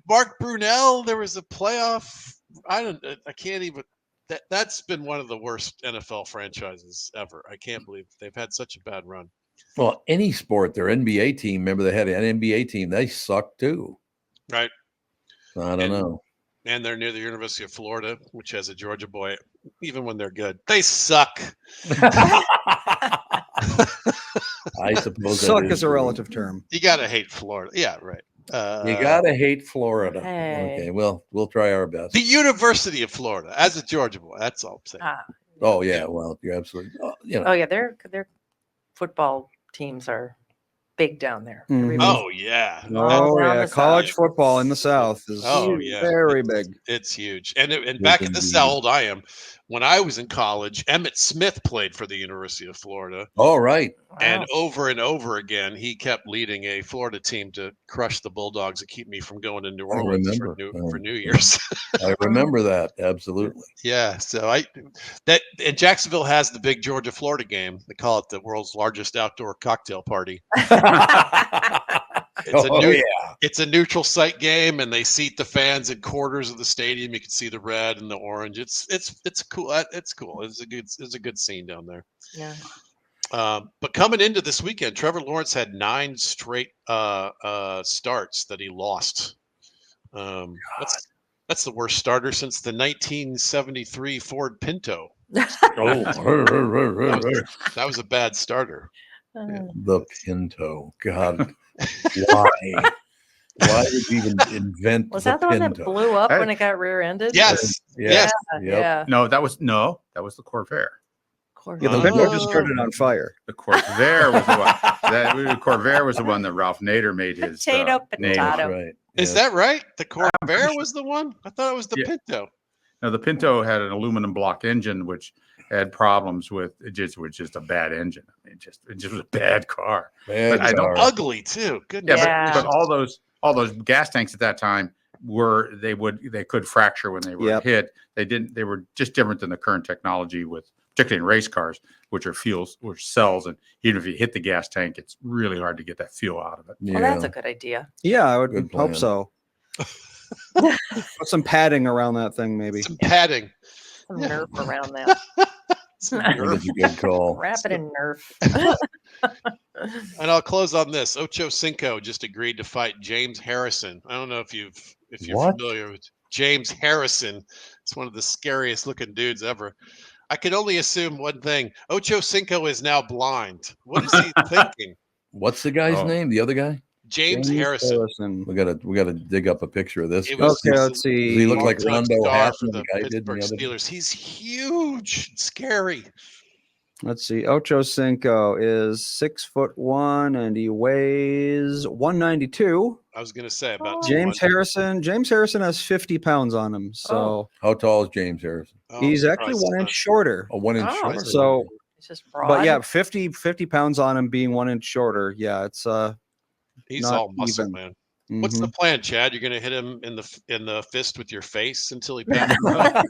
Mark Brunell, there was a playoff. I can't even, that's been one of the worst NFL franchises ever. I can't believe they've had such a bad run. Well, any sport, their NBA team, remember they had an NBA team, they suck too. Right. I don't know. And they're near the University of Florida, which has a Georgia boy. Even when they're good, they suck. I suppose that Suck is a true. relative term. You gotta hate Florida. Yeah, right. You gotta hate Florida. Hey. Okay, well, we'll try our best. The University of Florida, as a Georgia boy. That's all I'm saying. Ah, Oh yeah, well, you're absolutely. oh yeah, their football teams are big down there. Mhm. Everybody's- Oh yeah. Oh around yeah, the college South. football in the South is Oh, yeah. very big. It's huge. And back at this is how old I am. when I was in college, Emmitt Smith played for the University of Florida. All right. And over again, he kept leading a Florida team to crush the Bulldogs and keep me from going to New I Orleans remember. for New Year's. I remember that. Absolutely. Yeah, so and Jacksonville has the big Georgia Florida game. They call it the world's largest outdoor cocktail party. It's a neutral site game, and they seat the fans in quarters of the stadium. You can see the red and the orange. It's cool. It's cool. It's a good scene down there. Yeah. But coming into this weekend, Trevor Lawrence had 9 straight starts that he lost. That's the worst starter since the 1973 Ford Pinto. That was a bad starter. The Pinto. God, why? Why did you even invent Was the that the one that Pinto? blew up when it got rear-ended? Yes. Yes. Yeah. No, that was the Corvair. Yeah, the Pinto just started on fire. The Corvair was the one. The Corvair was the one that Ralph Nader made his Potato, name. That's potato. right. Is that right? The Corvair was the one? I thought it was the Pinto. Now, the Pinto had an aluminum block engine, which had problems with it. Just was just a bad engine. I mean, it just was a bad car. Bad I don't- car. Ugly too. Goodness. Yeah. But all those gas tanks at that time they could fracture when they were hit. They were just different than the current technology with, particularly in race cars, which are cells, and even if you hit the gas tank, it's really hard to get that fuel out of it. Well, that's a good idea. Yeah, I would Good hope plan. so. Put some padding around that thing, maybe. Some padding. Some Nerf around that. I think it's a good call. Wrap it in Nerf. And I'll close on this. Ocho Cinco just agreed to fight James Harrison. I don't know if you're What? familiar with James Harrison. It's one of the scariest looking dudes ever. I could only assume one thing. Ocho Cinco is now blind. What is he thinking? What's the guy's name? The other guy? James Harrison. We gotta dig up a picture of this. It guy. was- Okay, let's Does he look see. like Long-time Rondo star Hatton, for the the guy did in the Pittsburgh other? Steelers. He's huge, and scary. Let's see. Ocho Cinco is 6'1" and he weighs 192. I was going to say about James 200. Harrison has 50 pounds on him. So How tall is James Harrison? Oh, he's I'm actually surprised 1 it's inch shorter. Oh, 1 inch Oh, shorter. So, It's just broad. but yeah, 50 pounds on him being 1 inch shorter. Yeah, it's he's not all muscle, even. man. What's the mhm. plan, Chad? You're going to hit him in the fist with your face until he passes out?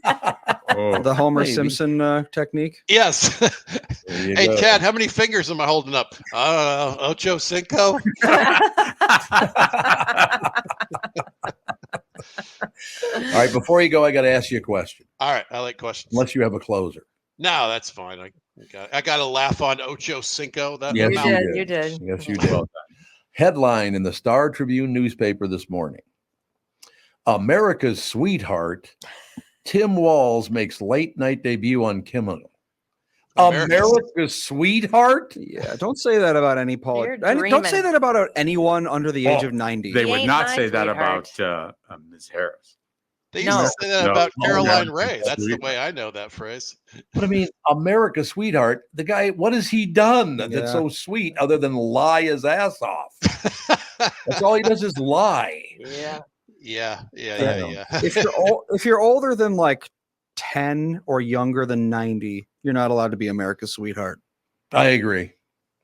Oh, The Homer Maybe. Simpson technique. Yes. There you Hey, go. Chad, how many fingers am I holding up? Ocho Cinco. All right, before you go, I got to ask you a question. All right, I like questions. Unless you have a closer. No, that's fine. I got to laugh on Ocho Cinco. That Yes, You amount. did. You did. Yes, you did. Headline in the Star Tribune newspaper this morning: America's sweetheart, Tim Walz makes late night debut on Kimmel. America's sweetheart? Yeah, don't say that about any You're politician. Don't dreaming. say that about anyone under the age of 90. they He would ain't not my say that sweetheart. about Ms. Harris. They used No. to say that No. about No, Caroline no. Ray. That's the Sweetheart. way I know that phrase. But I mean, America's sweetheart, the guy, what has he done Yeah. that's so sweet other than lie his ass off? That's all he does is lie. Yeah. Yeah. If you're older than like 10 or younger than 90, you're not allowed to be America's sweetheart. I agree.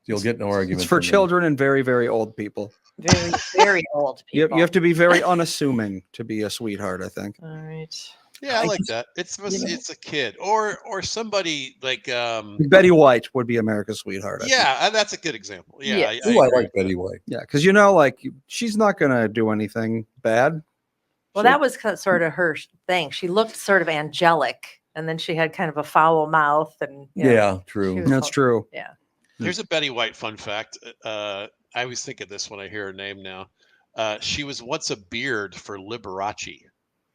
You'll get no argument. It's for from me. children and very, very old people. Very, very old You people. have to be very unassuming to be a sweetheart, I think. All right. Yeah, I I like just- that. It's a kid or somebody like Betty White would be America's sweetheart. I think. yeah, that's a good example. Yeah, Yeah. I Ooh, I agree. like Betty White. Yeah, because she's not gonna do anything bad. Well, that was sort of her thing. She looked sort of angelic, and then she had kind of a foul mouth, and Yeah, she true. was That's fun. true. Yeah. Here's a Betty White fun fact. I always think of this when I hear her name now. She was once a beard for Liberace.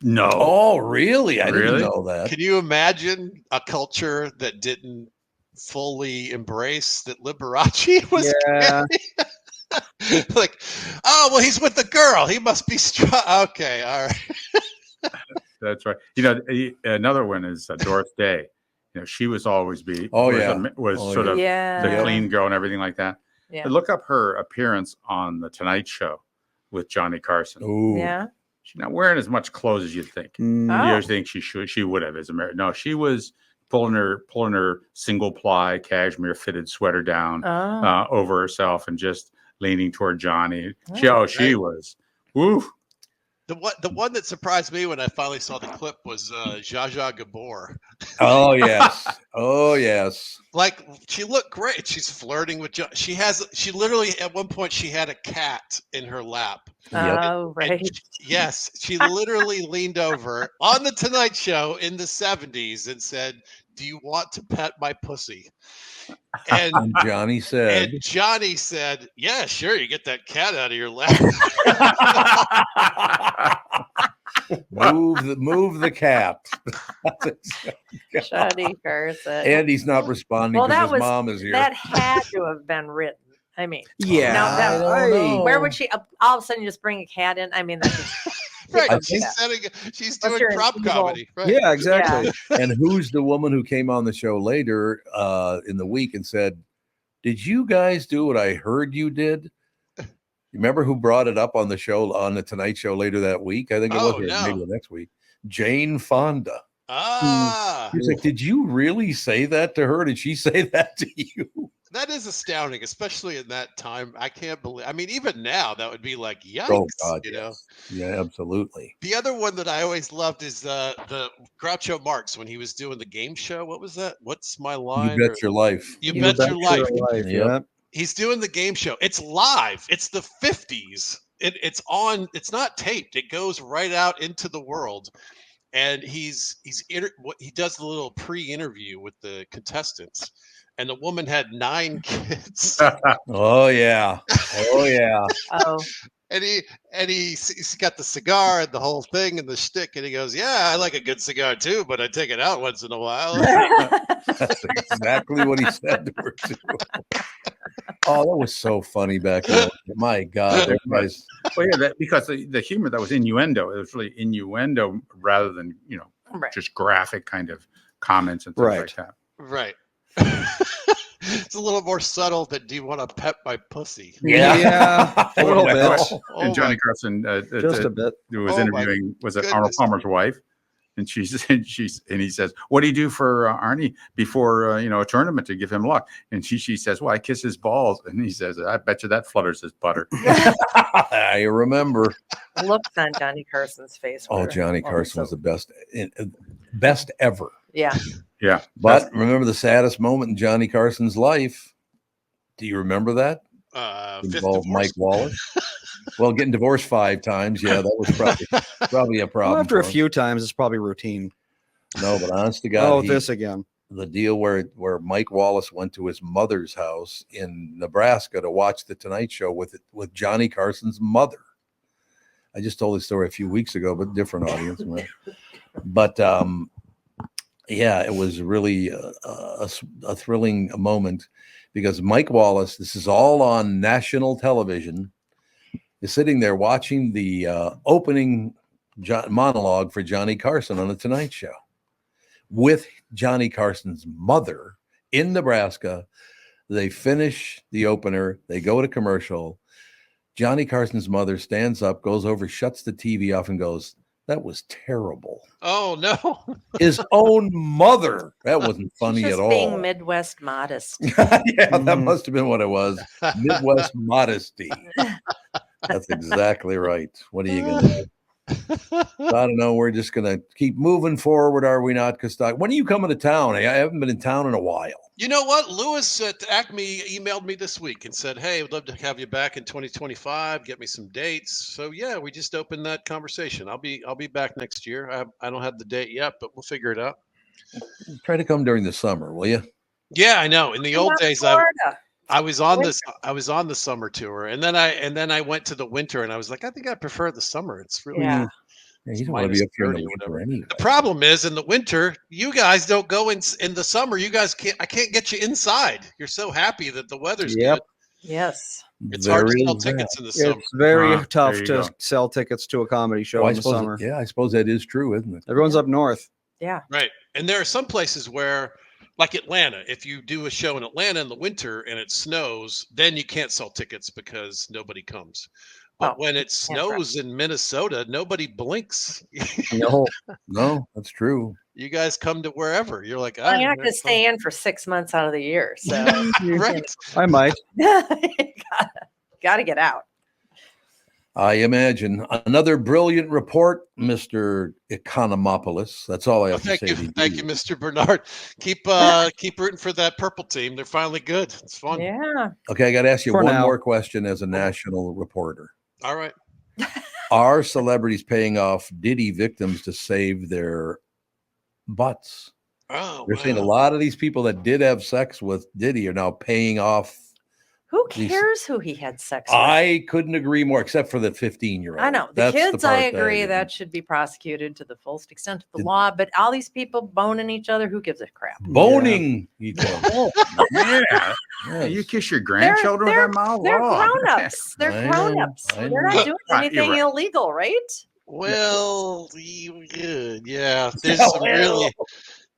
No. Oh, really? I Really? didn't know that. Can you imagine a culture that didn't fully embrace that Liberace was Yeah. like, oh, well, he's with the girl. He must be strong. Okay, all right. That's right. Another one is Doris Day. She was always was Oh, yeah. was Oh, sort of Yeah. the clean girl and everything like that. Yeah. But look up her appearance on the Tonight Show with Johnny Carson. Ooh. Yeah. she's not wearing as much clothes as you'd think. Mm, Oh. You always think she would have as a married. No, she was pulling her single ply cashmere fitted sweater down Oh. over herself and just leaning toward Johnny. She Right. was. Woo. The one that surprised me when I finally saw the clip was Zsa Zsa Gabor. Oh yes. Oh yes. Like, she looked great. She's flirting with John. She literally at one point she had a cat in her lap. Yep. Oh, And right. yes, she literally leaned over on the Tonight Show in the 70s and said, "Do you want to pet my pussy?" And And Johnny said, and Johnny said, "Yeah, sure. You get that cat out of your lap." move the cat. Johnny Carson. Andy's not responding Well, because that his was mom is here. that had to have been written. I mean, yeah. Now that- I don't know. where would she all of a sudden just bring a cat in? I mean, that's Right. I She's think- she's Unless doing you're an prop evil- comedy. Right. Yeah, exactly. And who's the woman who came on the show later in the week and said, "Did you guys do what I heard you did?" You remember who brought it up on the show, on the Tonight Show later that week? I think it was, Oh, or no. maybe the next week. Jane Fonda. Ah, He's like, "Did you really say that to her? Did she say that to you?" that is astounding, especially in that time. I can't believe. I mean, even now, that would be like, yikes. Oh God, you know. yes. Yeah, absolutely. The other one that I always loved is the Groucho Marx when he was doing the game show. What was that? What's my You line? bet your life. You You bet your life. Yep. Yeah. He's doing the game show. It's live. It's the 50s. It's on. It's not taped. It goes right out into the world. And he does the little pre-interview with the contestants, and the woman had 9 kids. Oh yeah. Oh yeah. oh, And he's got the cigar and the whole thing and the shtick, and he goes, "Yeah, I like a good cigar too, but I take it out once in a while." That's exactly what he said to her too. Oh, that was so funny back then. My God, that guy's Well, yeah, because the humor that was innuendo, it was really innuendo rather than right. just graphic kind of comments and things Right. like that. Right. It's a little more subtle than "Do you want to pet my pussy?" Yeah, a little bit. Oh And Johnny my, Carson, Just a bit. who was Oh, my interviewing, was it Arnold goodness. Palmer's wife? And and he says, "What do you do for Arnie before a tournament to give him luck?" And she says, "Well, I kiss his balls." And he says, "I bet you that flutters his butter." I remember. Looks on Johnny Carson's face. Oh, were Johnny always Carson so- was the best ever. Yeah. Yeah, But remember the saddest moment in Johnny Carson's life? Do you remember that? fifth Involved Mike divorce. Wallace. Well, getting divorced 5 times. Yeah, that was probably a problem. Well, after a for him. few times, it's probably routine. No, but honest to God, Oh, this again. the deal where Mike Wallace went to his mother's house in Nebraska to watch the Tonight Show with Johnny Carson's mother. I just told this story a few weeks ago, but different audience. But yeah, it was really a thrilling moment because Mike Wallace, this is all on national television, is sitting there watching the opening monologue for Johnny Carson on the Tonight Show with Johnny Carson's mother in Nebraska. They finish the opener. They go to commercial. Johnny Carson's mother stands up, goes over, shuts the TV off and goes, "That was terrible." Oh no. His own mother. That wasn't funny She's at just all. being Midwest modest. Yeah, that Mhm. must have been what it was. Midwest modesty. That's exactly right. What are you going to do? I don't know. We're just going to keep moving forward, are we not? Because when are you coming to town? I haven't been in town in a while. You know what? Lewis at Acme emailed me this week and said, "Hey, we'd love to have you back in 2025. Get me some dates." So yeah, we just opened that conversation. I'll be back next year. I don't have the date yet, but we'll figure it out. Try to come during the summer, will you? Yeah, I know. In the old days, Florida. I was on the summer tour, and then I went to the winter, and I was like, I think I prefer the summer. It's really Yeah. Yeah, It's you don't want to be up here in the -30 or winter whatever. anyway. The problem is in the winter, you guys don't go in the summer. You guys can't. I can't get you inside. You're so happy that the weather's Yep. good. Yes. It's hard to There sell is that. tickets in the summer. It's very Ah, tough there you to go. sell tickets to a comedy show Oh, I in the suppose summer. I suppose that is true, isn't it? Everyone's up north. Yeah. Right. And there are some places where, like Atlanta, if you do a show in Atlanta in the winter and it snows, then you can't sell tickets because nobody comes. But Oh, when it can't snows in Minnesota, nobody blinks. No, No, that's true. You guys come to wherever. You're like, Well, "Ah, you're not going to that's fun." stay in for 6 months out of the year, so Right. I might. got to get out. I imagine. Another brilliant report, Mr. Economopoulos. That's all I have to Thank say you, to thank you, Mr. Bernard. Keep rooting for that purple team. They're finally good. It's fun. Yeah. Okay, I got to ask you For one now. more question as a national reporter. All right. Are celebrities paying off Diddy victims to save their butts? Oh, They're saying a wow. lot of these people that did have sex with Diddy are now paying off. Who These- cares who he had sex with? I couldn't agree more, except for the 15-year-old. I know. The kids, I agree, that should be prosecuted to the fullest extent of the Did- law. But all these people boning each other, who gives a crap? boning. You tell me. Yeah. Yes. You kiss your grandchildren with that mouth. They're Oh, grown-ups. They're I know, grown-ups. I They're know. not doing Right, you're anything right. illegal, right? Well, yeah. There's some really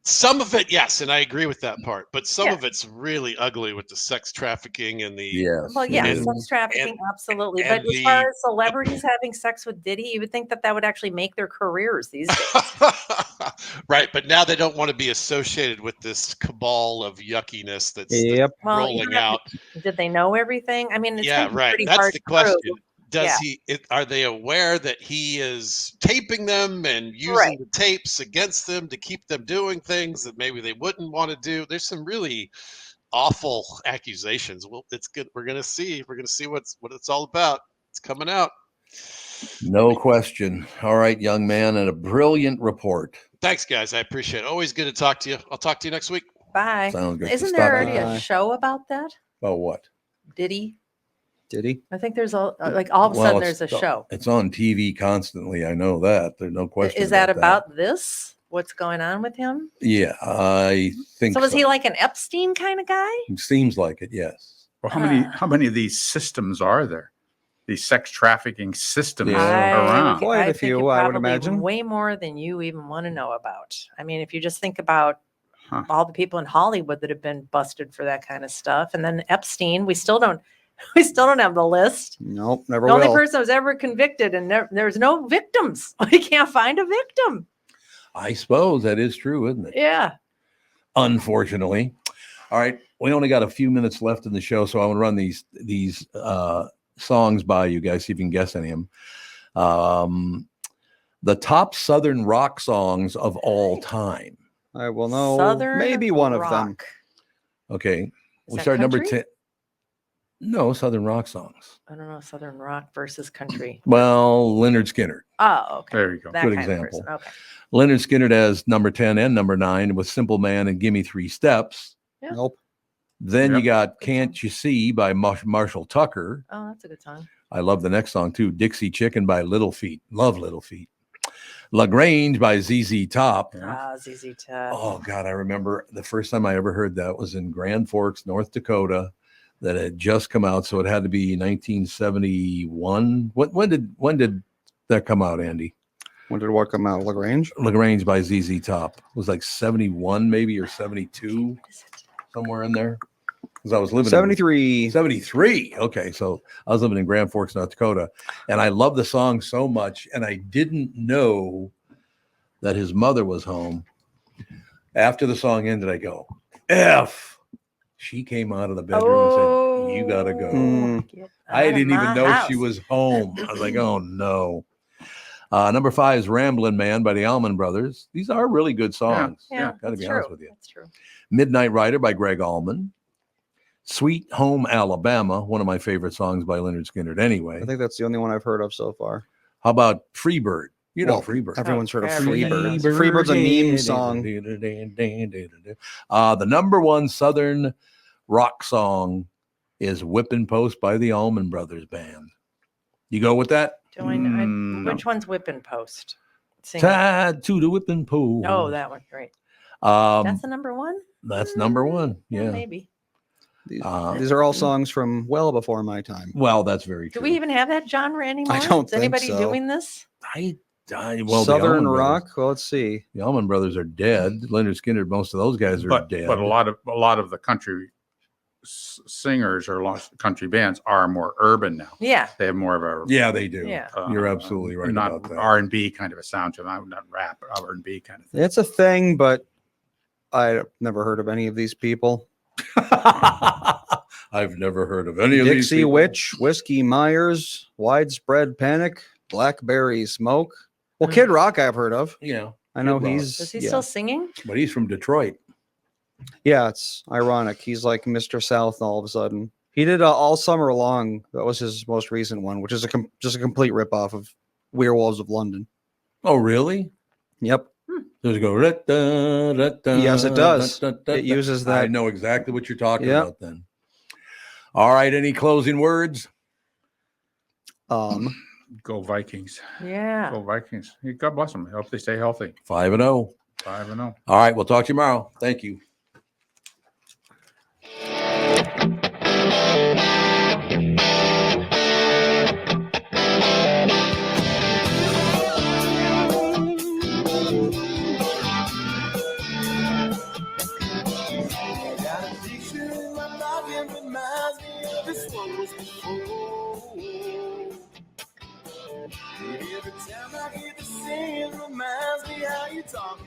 some of it, yes, and I agree with that part. But some Yeah. of it's really ugly with the sex trafficking and the Yes. Well, it yeah, is. sex trafficking, absolutely. and But as far as celebrities having sex with Diddy, you would think that that would actually make their careers these days. right. But now they don't want to be associated with this cabal of yuckiness that's Yep. Well, rolling even if- out. Did they know everything? I mean, it's Yeah, gonna be right. pretty That's hard the to prove. question. Does Yeah. are they aware that he is taping them and using Right. the tapes against them to keep them doing things that maybe they wouldn't want to do? There's some really awful accusations. Well, it's good. We're gonna see. We're gonna see what it's all about. It's coming out. No question. All right, young man, and a brilliant report. Thanks, guys. I appreciate it. Always good to talk to you. I'll talk to you next week. Bye. Sounds good. Isn't Stop there it. already a Bye. show about that? About what? Diddy? Did he? I think there's all like all of a Well, sudden it's- there's a show. It's on TV constantly. I know that. There's no question. Is that about this? What's going on with him? Yeah, I think So was he like an Epstein kind of guy? It seems like it. Yes. Well, how many of these systems are there? These sex trafficking systems Yeah. around. Quite a think few, it I would probably imagine. way more than you even want to know about. I mean, if you just think about Huh. all the people in Hollywood that have been busted for that kind of stuff, and then Epstein, we still don't have the list. Nope, never The only will. person that was ever convicted, and there's no victims. We can't find a victim. I suppose that is true, isn't it? Yeah. Unfortunately. All right. We only got a few minutes left in the show, so I want to run these songs by you guys, see if you can guess any of them. The top Southern rock songs of all time. I will know Southern maybe one of them. rock. Okay. Is We that start number country? 10. No, Southern rock songs. I don't know, Southern rock versus country. Well, Leonard Skinner. Oh, okay. There you go. That Good kind example. of person. Okay. Leonard Skinner has number 10 and number 9 with Simple Man and Gimme 3 Steps. Yeah. Nope. Then you Yep. got Good Can't You See by Marshall Tucker. Oh, that's a good song. I love the next song too. Dixie Chicken by Little Feat. Love Little Feat. La Grange by ZZ Top. Yeah. Ah, ZZ Top. Oh God, I remember the first time I ever heard that was in Grand Forks, North Dakota. That had just come out, so it had to be 1971. When did that come out, Andy? When did what come out? Lagrange? La Grange by ZZ Top. It was like 71 maybe or 72, What is it? somewhere in there. Because I was living in 73. 73. Okay, so I was living in Grand Forks, North Dakota, and I loved the song so much, and I didn't know that his mother was home. After the song ended, I go, F. She came out of the bedroom and said, "You gotta go." Mm. Get I out of didn't even my know house. she was home. I was like, "Oh no." Number 5 is "Ramblin' Man" by the Allman Brothers. These are really good songs. Yeah, gotta that's be true. honest with you. That's true. "Midnight Rider" by Greg Allman. "Sweet Home Alabama," one of my favorite songs by Leonard Skinner. Anyway, I think that's the only one I've heard of so far. how about "Freebird"? You know Well, Freebird. Everyone's heard of everybody Freebird. knows Freebird's a meme song. The number 1 Southern rock song is "Whippin' Post" by the Allman Brothers Band. You go with that? Do I know? No. Which one's Whippin' Post? Sing it. Tied to the whipping post. Oh, that one. Great. Um, That's the number one? that's number 1. Yeah. Maybe. These are all songs from well before my time. Well, that's very Do true. we even have that genre anymore? don't Is think anybody so. doing this? Well, the Southern Allman rock. Brothers, Well, let's see. the Allman Brothers are dead. Leonard Skinner, most of those guys are But dead. a lot of the country singers or country bands are more urban now. Yeah. They have more of a Yeah, they do. Yeah. You're absolutely right not about that. R&B kind of a sound to them, not rap, but R&B kind of thing. It's a thing, but I've never heard of any of these people. I've never heard of any of these Dixie people. Witch, Whiskey Myers, Widespread Panic, Blackberry Smoke. Well, Kid Rock I've heard of. Yeah, I know Kid Rock. he's Is he yeah. still singing? but he's from Detroit. Yeah, it's ironic. He's like Mr. South all of a sudden. He did All Summer Long. That was his most recent one, which is just a complete ripoff of Werewolves of London. Oh, really? Yep. Does it go? Yes, it does. It uses that. I know exactly what you're talking Yep. about then. All right. Any closing words? Go Vikings. Yeah. Go Vikings. God bless them. I hope they stay healthy. 5-0. 5-0. All right. We'll talk to you tomorrow. Thank you. Got a picture in my noggin reminds me of this one was before. Every time I hear the singing reminds me how you talking